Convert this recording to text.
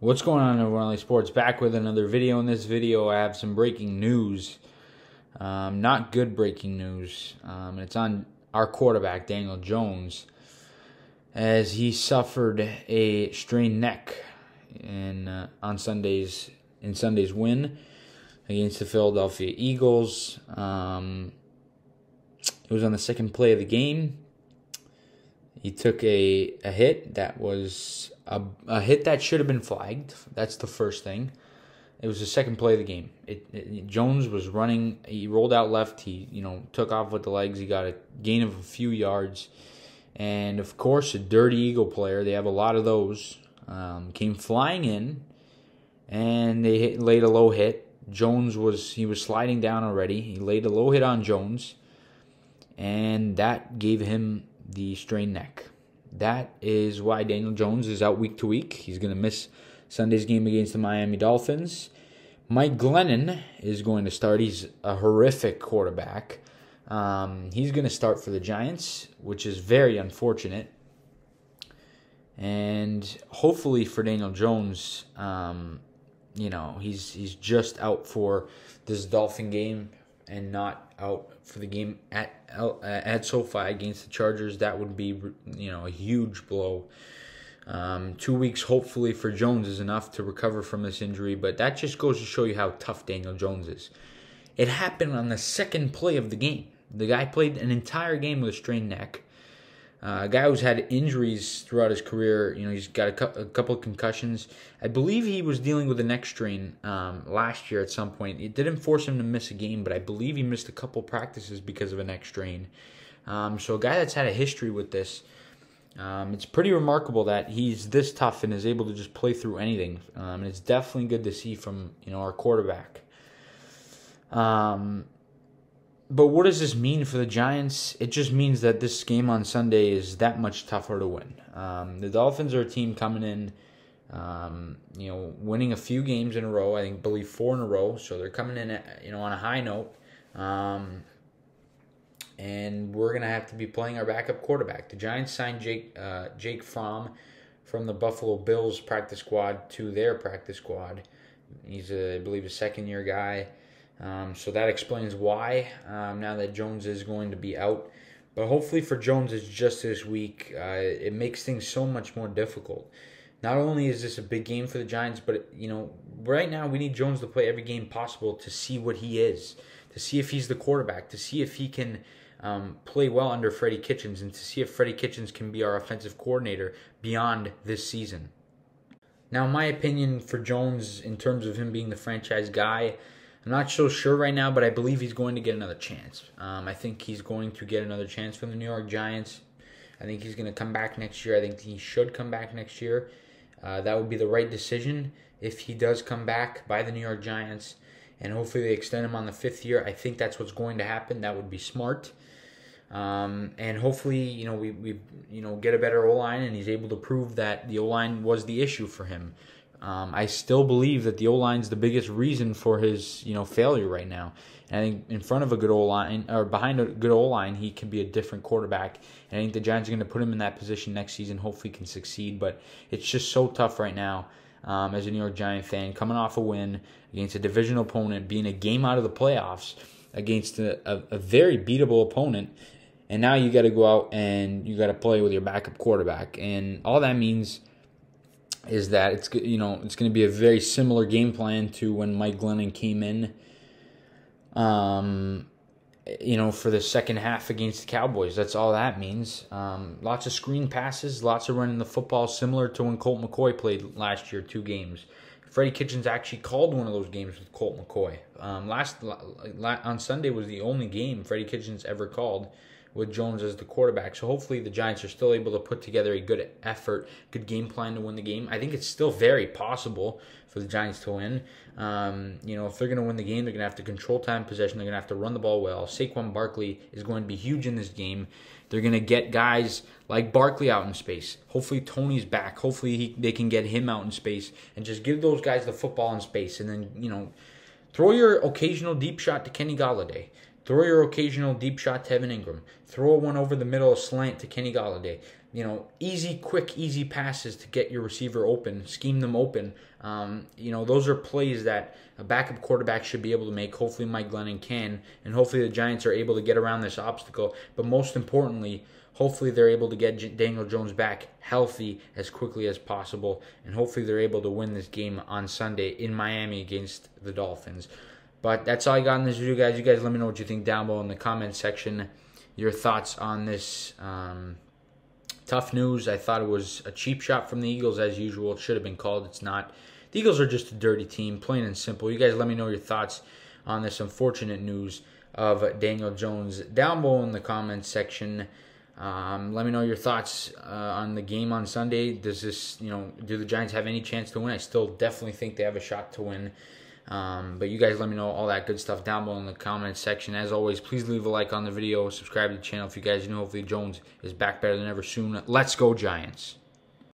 What's going on, everyone? LA Sports back with another video. In this video, I have some breaking news. Not good breaking news. It's on our quarterback, Daniel Jones, as he suffered a strained neck on Sunday's win against the Philadelphia Eagles. It was on the second play of the game. He took a hit that was a hit that should have been flagged. That's the first thing. It was the second play of the game. Jones was running. He rolled out left. He took off with the legs. He got a gain of a few yards. And, of course, a dirty Eagle player, they have a lot of those, came flying in, and they laid a low hit. Jones was sliding down already. He laid a low hit on Jones, and that gave him the strained neck. That is why Daniel Jones is out week to week. He's going to miss Sunday's game against the Miami Dolphins. Mike Glennon is going to start. He's a horrific quarterback. He's going to start for the Giants, which is very unfortunate. And hopefully for Daniel Jones, he's just out for this Dolphin game and not out for the game at SoFi against the Chargers. That would be, a huge blow. 2 weeks, hopefully, for Jones is enough to recover from this injury, but that just goes to show you how tough Daniel Jones is. It happened on the second play of the game. The guy played an entire game with a strained neck. A guy who's had injuries throughout his career. He's got a couple of concussions. I believe he was dealing with a neck strain last year at some point. It didn't force him to miss a game, but I believe he missed a couple practices because of a neck strain. So a guy that's had a history with this, it's pretty remarkable that he's this tough and is able to just play through anything. And it's definitely good to see from our quarterback. But what does this mean for the Giants? It just means that this game on Sunday is that much tougher to win. The Dolphins are a team coming in, winning a few games in a row. I believe 4 in a row. So they're coming in, on a high note. And we're gonna have to be playing our backup quarterback. The Giants signed Jake Fromm from the Buffalo Bills practice squad to their practice squad. He's I believe a second-year guy. So that explains why, now that Jones is going to be out. But hopefully for Jones, it's just this week. It makes things so much more difficult. Not only is this a big game for the Giants, but, right now we need Jones to play every game possible to see what he is, to see if he's the quarterback, to see if he can play well under Freddie Kitchens, and to see if Freddie Kitchens can be our offensive coordinator beyond this season. Now, my opinion for Jones in terms of him being the franchise guy, I'm not so sure right now, but I believe he's going to get another chance. I think he's going to get another chance from the New York Giants. I think he's going to come back next year. I think he should come back next year. That would be the right decision if he does come back by the New York Giants. And hopefully they extend him on the 5th year. I think that's what's going to happen. That would be smart. And hopefully, we get a better O-line, and he's able to prove that the O-line was the issue for him. I still believe that the O-line is the biggest reason for his, failure right now. And I think in front of a good O-line, or behind a good O-line, he can be a different quarterback. And I think the Giants are going to put him in that position next season. Hopefully he can succeed. But it's just so tough right now as a New York Giant fan, coming off a win against a divisional opponent, being a game out of the playoffs against a very beatable opponent. And now you got to go out and you got to play with your backup quarterback. And all that means is that it's going to be a very similar game plan to when Mike Glennon came in, for the second half against the Cowboys. That's all that means. Lots of screen passes, lots of running the football, similar to when Colt McCoy played last year, 2 games. Freddie Kitchens actually called one of those games with Colt McCoy. On Sunday was the only game Freddie Kitchens ever called with Jones as the quarterback. So hopefully the Giants are still able to put together a good effort, good game plan to win the game. I think it's still very possible for the Giants to win. If they're going to win the game, they're going to have to control time possession. They're going to have to run the ball well. Saquon Barkley is going to be huge in this game. They're going to get guys like Barkley out in space. Hopefully Tony's back. Hopefully they can get him out in space and just give those guys the football in space. And then, throw your occasional deep shot to Kenny Golladay. Throw your occasional deep shot to Evan Ingram. Throw one over the middle, slant to Kenny Golladay. easy, quick, easy passes to get your receiver open, scheme them open. Those are plays that a backup quarterback should be able to make. Hopefully Mike Glennon can, and hopefully the Giants are able to get around this obstacle. But most importantly, hopefully they're able to get Daniel Jones back healthy as quickly as possible, and hopefully they're able to win this game on Sunday in Miami against the Dolphins. But that's all I got in this video, guys. You guys let me know what you think down below in the comment section. Your thoughts on this tough news. I thought it was a cheap shot from the Eagles as usual. It should have been called. It's not. The Eagles are just a dirty team, plain and simple. You guys let me know your thoughts on this unfortunate news of Daniel Jones down below in the comments section. Let me know your thoughts on the game on Sunday. Does this, do the Giants have any chance to win? I still definitely think they have a shot to win. But you guys let me know all that good stuff down below in the comments section. As always, please leave a like on the video. Subscribe to the channel if you guys know. Hopefully Jones is back better than ever soon. Let's go Giants.